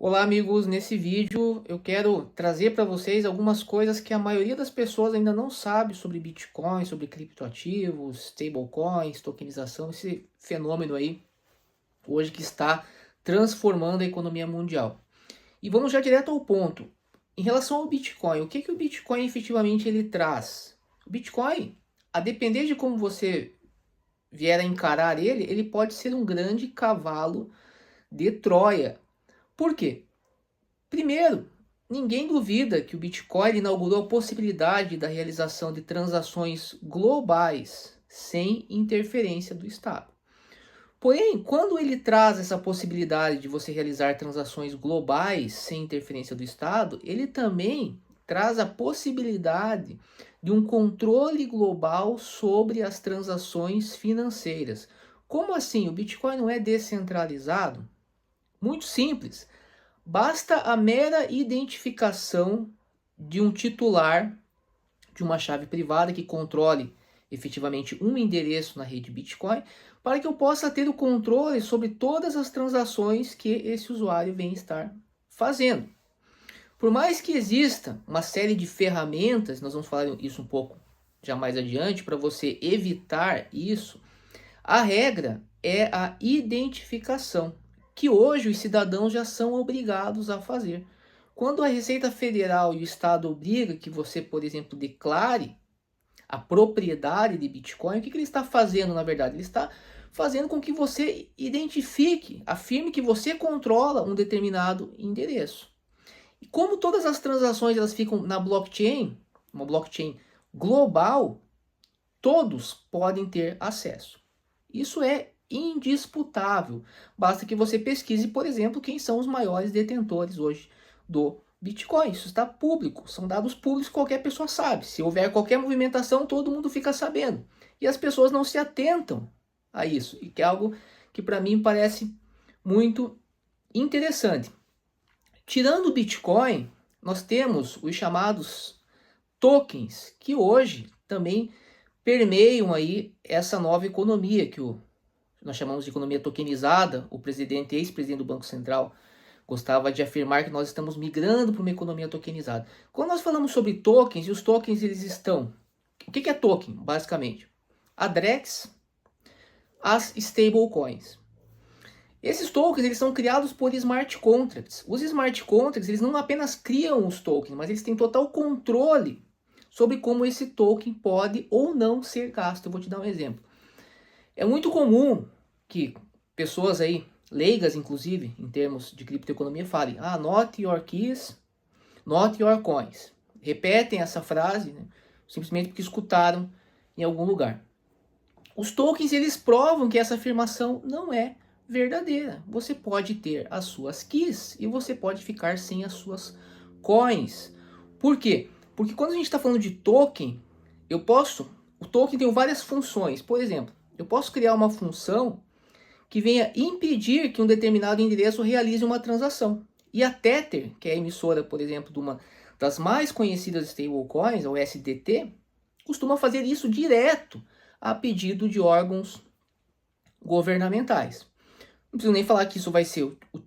Olá, amigos. Nesse vídeo eu quero trazer para vocês algumas coisas que a maioria das pessoas ainda não sabe sobre Bitcoin, sobre criptoativos, stablecoins, tokenização, esse fenômeno aí hoje que está transformando a economia mundial. E vamos já direto ao ponto. Em relação ao Bitcoin, o que o Bitcoin efetivamente ele traz? O Bitcoin, a depender de como você vier a encarar ele pode ser um grande cavalo de Troia. Por quê? Primeiro, ninguém duvida que o Bitcoin inaugurou a possibilidade da realização de transações globais sem interferência do Estado. Porém, quando ele traz essa possibilidade de você realizar transações globais sem interferência do Estado, ele também traz a possibilidade de um controle global sobre as transações financeiras. Como assim? O Bitcoin não é descentralizado? Muito simples. Basta a mera identificação de um titular de uma chave privada que controle efetivamente um endereço na rede Bitcoin, para que eu possa ter o controle sobre todas as transações que esse usuário vem estar fazendo. Por mais que exista uma série de ferramentas, nós vamos falar isso um pouco já mais adiante, para você evitar isso, a regra é a identificação, que hoje os cidadãos já são obrigados a fazer. Quando a Receita Federal e o Estado obrigam que você, por exemplo, declare a propriedade de Bitcoin, o que ele está fazendo, na verdade? Ele está fazendo com que você identifique, afirme que você controla um determinado endereço. E como todas as transações elas ficam na blockchain, uma blockchain global, todos podem ter acesso. Isso é indisputável. Basta que você pesquise, por exemplo, quem são os maiores detentores hoje do Bitcoin. Isso está público, são dados públicos, qualquer pessoa sabe. Se houver qualquer movimentação, todo mundo fica sabendo. E as pessoas não se atentam a isso, e que é algo que para mim parece muito interessante. Tirando o Bitcoin, nós temos os chamados tokens, que hoje também permeiam aí essa nova economia que nós chamamos de economia tokenizada. O presidente, ex-presidente do Banco Central, gostava de afirmar que nós estamos migrando para uma economia tokenizada. Quando nós falamos sobre tokens, e os tokens eles estão... O que é token, basicamente? A DREX, as stablecoins. Esses tokens eles são criados por smart contracts. Os smart contracts eles não apenas criam os tokens, mas eles têm total controle sobre como esse token pode ou não ser gasto. Eu vou te dar um exemplo. É muito comum que pessoas aí, leigas inclusive, em termos de criptoeconomia, falem: not your keys, not your coins. Repetem essa frase, né, simplesmente porque escutaram em algum lugar. Os tokens, eles provam que essa afirmação não é verdadeira. Você pode ter as suas keys e você pode ficar sem as suas coins. Por quê? Porque quando a gente está falando de token, o token tem várias funções. Por exemplo, eu posso criar uma função que venha impedir que um determinado endereço realize uma transação. E a Tether, que é a emissora, por exemplo, de uma das mais conhecidas stablecoins, a USDT, costuma fazer isso direto a pedido de órgãos governamentais. Não preciso nem falar que isso vai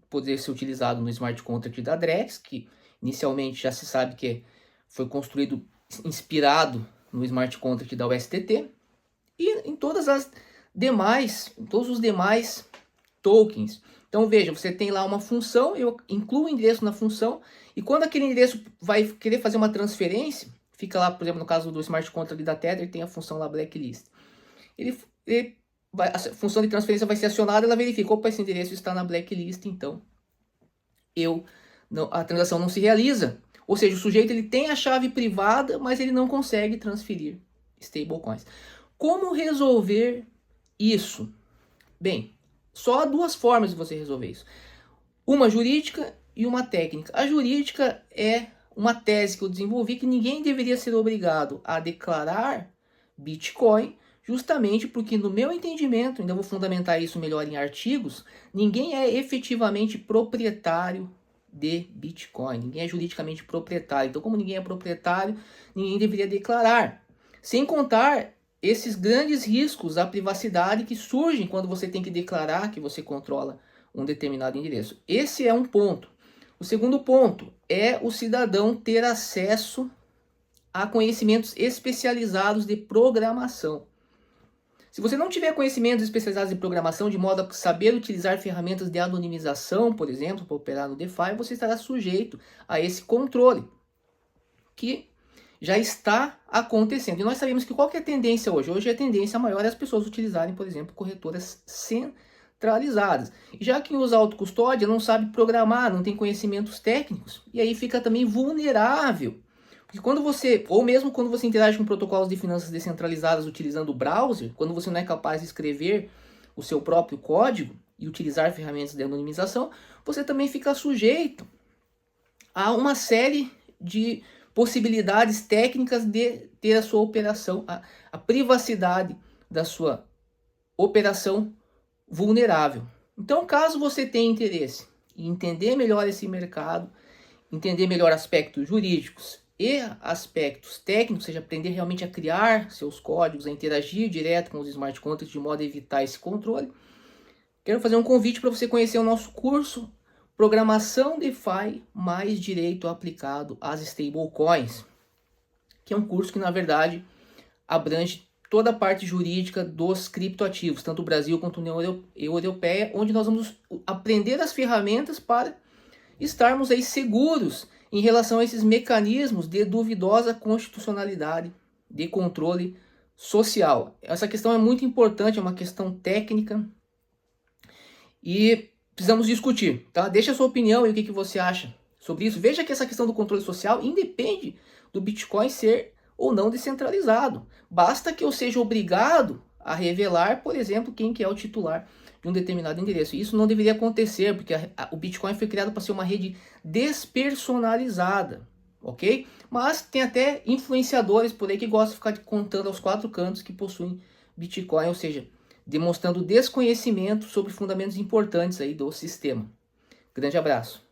poder ser utilizado no smart contract da DREX, que inicialmente já se sabe que foi construído inspirado no smart contract da USDT, e em todos os demais tokens. Então veja, você tem lá uma função, eu incluo o endereço na função, e quando aquele endereço vai querer fazer uma transferência, fica lá, por exemplo, no caso do smart contract da Tether, tem a função lá blacklist. A função de transferência vai ser acionada, ela verifica: opa, esse endereço está na blacklist, então a transação não se realiza. Ou seja, o sujeito ele tem a chave privada, mas ele não consegue transferir stablecoins. Como resolver isso? Bem, só há duas formas de você resolver isso. Uma jurídica e uma técnica. A jurídica é uma tese que eu desenvolvi, que ninguém deveria ser obrigado a declarar Bitcoin, justamente porque, no meu entendimento, ainda vou fundamentar isso melhor em artigos, ninguém é efetivamente proprietário de Bitcoin. Ninguém é juridicamente proprietário. Então, como ninguém é proprietário, ninguém deveria declarar. Sem contar esses grandes riscos à privacidade que surgem quando você tem que declarar que você controla um determinado endereço. Esse é um ponto. O segundo ponto é o cidadão ter acesso a conhecimentos especializados de programação. Se você não tiver conhecimentos especializados em programação, de modo a saber utilizar ferramentas de anonimização, por exemplo, para operar no DeFi, você estará sujeito a esse controle, que já está acontecendo. E nós sabemos que qual que é a tendência hoje? Hoje a tendência maior é as pessoas utilizarem, por exemplo, corretoras centralizadas. E já quem usa autocustódia não sabe programar, não tem conhecimentos técnicos, e aí fica também vulnerável. Porque quando você, ou mesmo quando você interage com protocolos de finanças descentralizadas utilizando o browser, quando você não é capaz de escrever o seu próprio código e utilizar ferramentas de anonimização, você também fica sujeito a uma série de possibilidades técnicas de ter a sua operação, a privacidade da sua operação vulnerável. Então, caso você tenha interesse em entender melhor esse mercado, entender melhor aspectos jurídicos e aspectos técnicos, ou seja, aprender realmente a criar seus códigos, a interagir direto com os smart contracts de modo a evitar esse controle, quero fazer um convite para você conhecer o nosso curso Programação DeFi mais Direito Aplicado às Stablecoins, que é um curso que, na verdade, abrange toda a parte jurídica dos criptoativos, tanto o Brasil quanto a União Europeia, onde nós vamos aprender as ferramentas para estarmos aí seguros em relação a esses mecanismos de duvidosa constitucionalidade, de controle social. Essa questão é muito importante, é uma questão técnica e precisamos discutir, tá? Deixa a sua opinião e o que você acha sobre isso. Veja que essa questão do controle social independe do Bitcoin ser ou não descentralizado. Basta que eu seja obrigado a revelar, por exemplo, quem que é o titular de um determinado endereço. Isso não deveria acontecer, porque o Bitcoin foi criado para ser uma rede despersonalizada, ok? Mas tem até influenciadores por aí que gostam de ficar contando aos quatro cantos que possuem Bitcoin, ou seja, demonstrando desconhecimento sobre fundamentos importantes aí do sistema. Grande abraço.